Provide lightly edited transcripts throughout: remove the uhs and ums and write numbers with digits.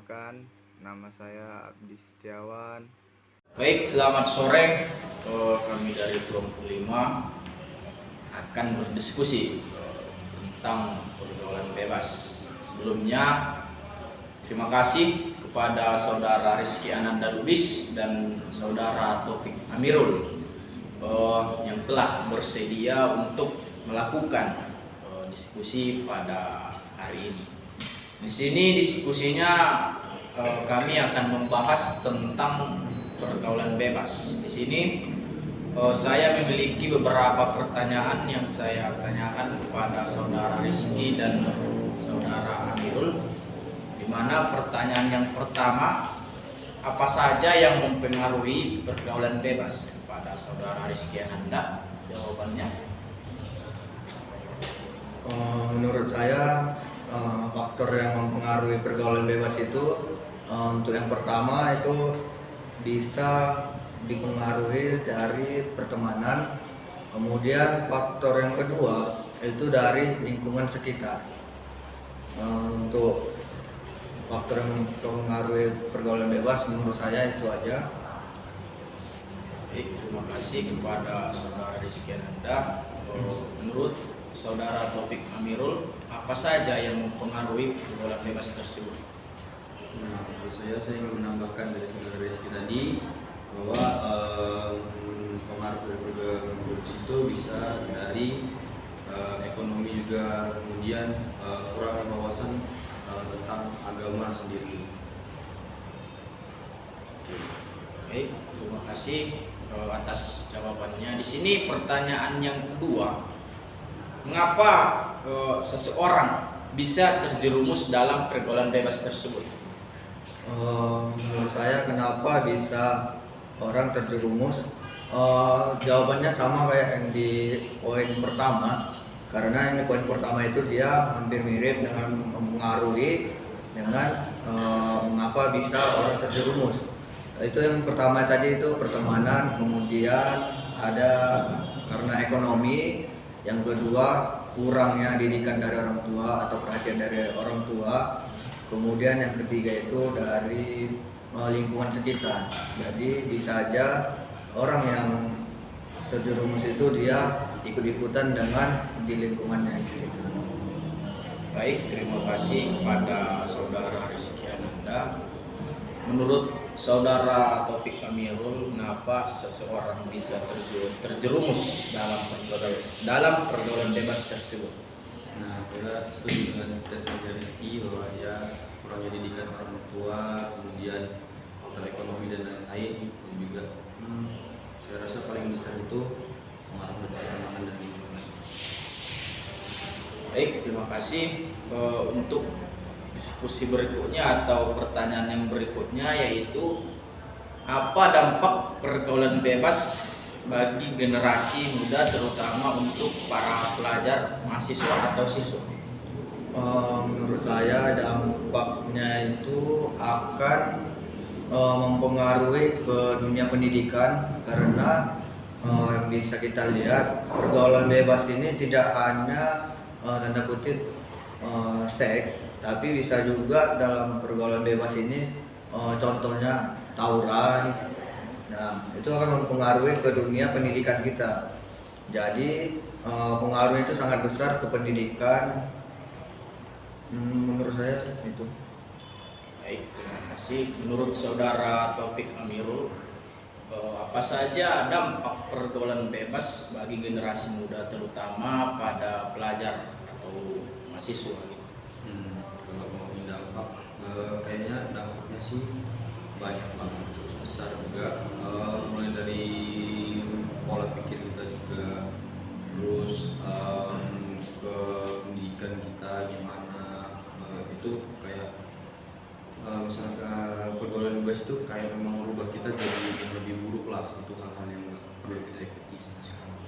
Perkenalkan, nama saya Abdi Setiawan. Baik, selamat sore. Kami dari kelompok 5 akan berdiskusi tentang pergaulan bebas. Sebelumnya, terima kasih kepada Saudara Rizky Ananda Lubis dan Saudara Taufik Amirul yang telah bersedia untuk melakukan diskusi pada hari ini. Di sini diskusinya kami akan membahas tentang pergaulan bebas. Di sini saya memiliki beberapa pertanyaan yang saya tanyakan kepada Saudara Rizky dan Saudara Amirul. Di mana pertanyaan yang pertama, apa saja yang mempengaruhi pergaulan bebas? Kepada Saudara Rizky Ananda, jawabannya. Menurut saya faktor yang mempengaruhi pergaulan bebas itu untuk yang pertama itu bisa dipengaruhi dari pertemanan, kemudian faktor yang kedua itu dari lingkungan sekitar. Untuk faktor yang mempengaruhi pergaulan bebas menurut saya itu aja. Baik, terima kasih kepada Saudara Rizky Ananda. Menurut Saudara Taufik Amirul, apa saja yang mempengaruhi pergaulan bebas tersebut? Menurut saya ingin menambahkan dari Saudara Rizky tadi bahwa pengaruh dari pergaulan bebas itu bisa dari ekonomi juga, kemudian kurangnya wawasan tentang agama sendiri. Baik, terima kasih atas jawabannya. Di sini pertanyaan yang kedua, mengapa seseorang bisa terjerumus dalam pergaulan bebas tersebut? Menurut saya kenapa bisa orang terjerumus? Jawabannya sama kayak yang di poin pertama, karena yang di poin pertama itu dia hampir mirip dengan mempengaruhi dengan mengapa bisa orang terjerumus. Itu yang pertama tadi itu pertemanan, kemudian ada karena ekonomi, yang kedua kurangnya didikan dari orang tua atau perhatian dari orang tua, kemudian yang ketiga itu dari lingkungan sekitar. Jadi bisa aja orang yang terjerumus itu dia ikut-ikutan dengan di lingkungannya gitu. Baik, terima kasih kepada Saudara Rizky Ananda. Menurut Saudara Taufik Amirul, mengapa seseorang bisa terjerumus dalam pergaulan bebas tersebut? Nah, saya setuju dengan statement dari Rizky bahwa ya kurangnya didikan orang tua, kemudian faktor ekonomi dan lain-lain, dan juga saya rasa paling besar itu pengaruh dari pertemanan dan lingkungan. Baik, terima kasih. Untuk diskusi berikutnya atau pertanyaan yang berikutnya yaitu, apa dampak pergaulan bebas bagi generasi muda terutama untuk para pelajar, mahasiswa atau siswa? Menurut saya dampaknya itu akan mempengaruhi ke dunia pendidikan, karena yang bisa kita lihat pergaulan bebas ini tidak hanya tanda kutip seks, tapi bisa juga dalam pergaulan bebas ini contohnya tawuran. Nah, itu akan mempengaruhi ke dunia pendidikan kita. Jadi pengaruhnya itu sangat besar ke pendidikan. Menurut saya itu. Baik, terima kasih. Menurut Saudara Taufik Amirul, apa saja dampak pergaulan bebas bagi generasi muda terutama pada pelajar atau mahasiswa gitu? Kalau mau dampak, kayaknya dampaknya sih banyak banget, terus besar juga. Mulai dari pola pikir kita juga, terus ke pendidikan kita gimana, itu kayak misalnya pergaulan bebas itu kayak memang merubah kita jadi yang lebih buruk lah. Itu hal-hal yang perlu kita ikuti sekarang.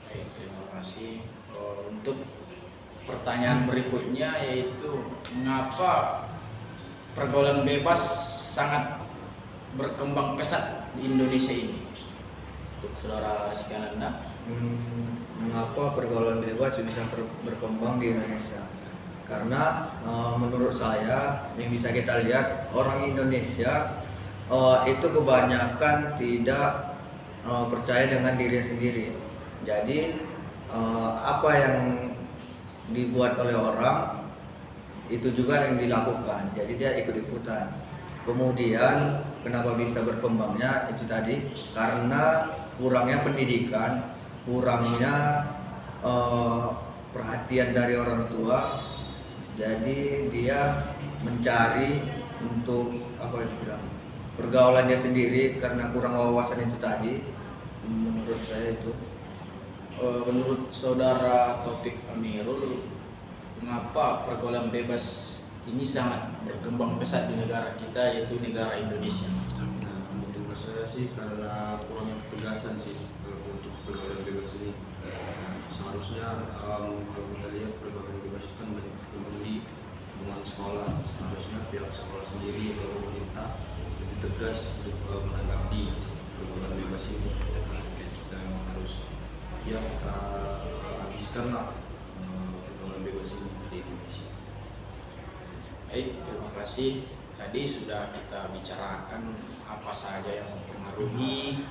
Baik, terima kasih. Untuk pertanyaan berikutnya yaitu, mengapa pergaulan bebas sangat berkembang pesat di Indonesia ini? Untuk Saudara Rizky Ananda. Mengapa pergaulan bebas bisa berkembang di Indonesia? karena menurut saya yang bisa kita lihat orang Indonesia itu kebanyakan tidak percaya dengan diri sendiri. Jadi apa yang dibuat oleh orang itu juga yang dilakukan, jadi dia ikut-ikutan. Kemudian kenapa bisa berkembangnya itu tadi karena kurangnya pendidikan, kurangnya perhatian dari orang tua. Jadi dia mencari untuk apa itu bilang pergaulan dia sendiri karena kurang wawasan itu tadi. Menurut saya itu. Menurut saudara Taufik Amirul, mengapa pergaulan bebas ini sangat berkembang pesat di negara kita, yaitu negara Indonesia? Nah, menurut saya sih karena kurangnya ketegasan sih untuk pergaulan bebas ini. Seharusnya kalau kita lihat pergaulan bebas itu kan banyak berkembang di lingkungan sekolah. Seharusnya pihak sekolah sendiri atau pemerintah lebih tegas untuk menanggapi pergaulan bebas ini. Kita memang harus kita habiskan lah pergaulan bebas ini di Indonesia. Baik, terima kasih. Tadi sudah kita bicarakan apa saja yang mempengaruhi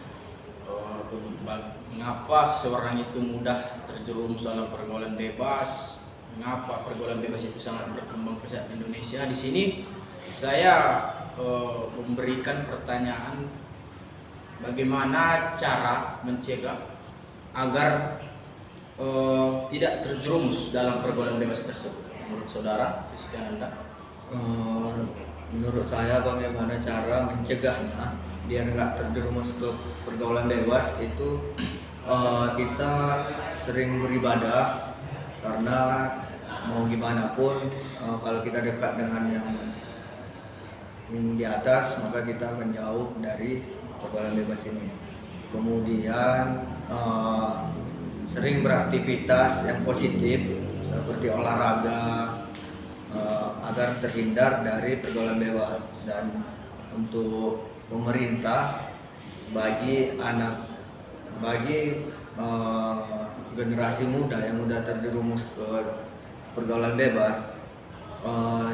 mengapa seorang itu mudah terjerumus dalam pergaulan bebas, mengapa pergaulan bebas itu sangat berkembang pesat di Indonesia. Di sini saya memberikan pertanyaan bagaimana cara mencegah agar tidak terjerumus dalam pergaulan bebas tersebut. Menurut saudara, Rizkyananda? Menurut saya bagaimana cara mencegahnya biar nggak terjerumus ke pergaulan bebas itu kita sering beribadah, karena mau gimana pun kalau kita dekat dengan yang di atas maka kita menjauh dari pergaulan bebas ini. Kemudian sering beraktivitas yang positif seperti olahraga agar terhindar dari pergaulan bebas. Dan untuk pemerintah bagi generasi muda yang udah terjerumus ke pergaulan bebas,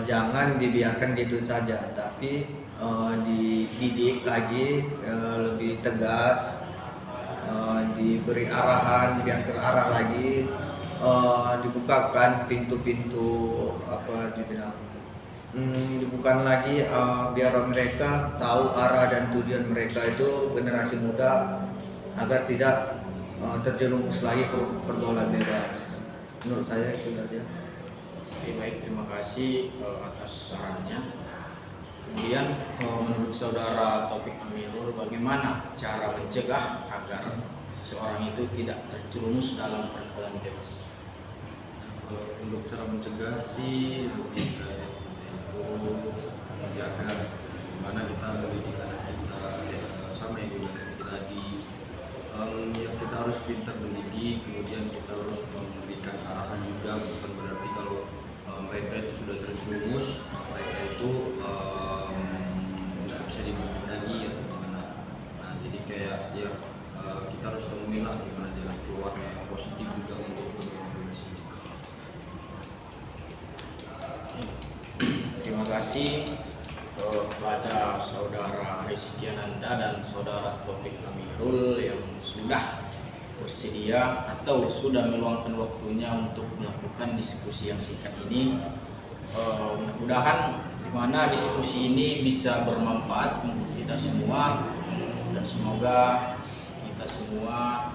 jangan dibiarkan gitu saja, tapi dididik lagi lebih tegas, diberi arahan biar terarah lagi, dibukakan pintu-pintu dibukakan lagi biar mereka tahu arah dan tujuan mereka itu generasi muda agar tidak terjerumus lagi ke pergaulan bebas. Menurut saya itu saja. Oke, baik, terima kasih atas sarannya. Kemudian menurut saudara Taufik Amirul, bagaimana cara mencegah agar seseorang itu tidak terjerumus dalam pergaulan bebas? Untuk cara mencegah sih lebih kayak itu menjaga mana kita mendidik anak kita sama yang kita tadi, ya kita harus pintar mendidik, kemudian kita harus memberikan arahan juga, bukan berarti kalau mereka itu sudah terjerumus mereka itu nggak bisa dibimbing lagi atau gimana. Nah jadi kayak ya kita harus temuin lah gimana jalan keluarnya yang positif juga untuk bebas ini. Terima kasih kepada saudara Rizkyananda dan saudara Taufik Amirul yang sudah bersedia atau sudah meluangkan waktunya untuk melakukan diskusi yang singkat ini. Mudah-mudahan dimana diskusi ini bisa bermanfaat untuk kita semua, dan semoga kita semua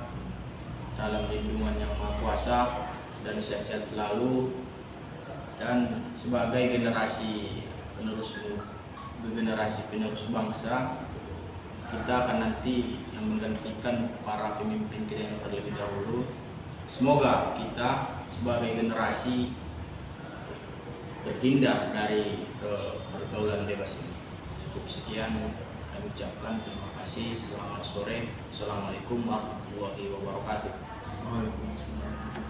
dalam lindungan Yang Maha Kuasa dan sehat-sehat selalu. Dan sebagai generasi penerus bangsa, kita akan nanti yang menggantikan para pemimpin kita yang terlebih dahulu. Semoga kita sebagai generasi terhindar dari pergaulan bebas ini. Cukup sekian kami ucapkan, terima kasih. Selamat sore. Assalamualaikum warahmatullahi wabarakatuh. Waalaikumsalam.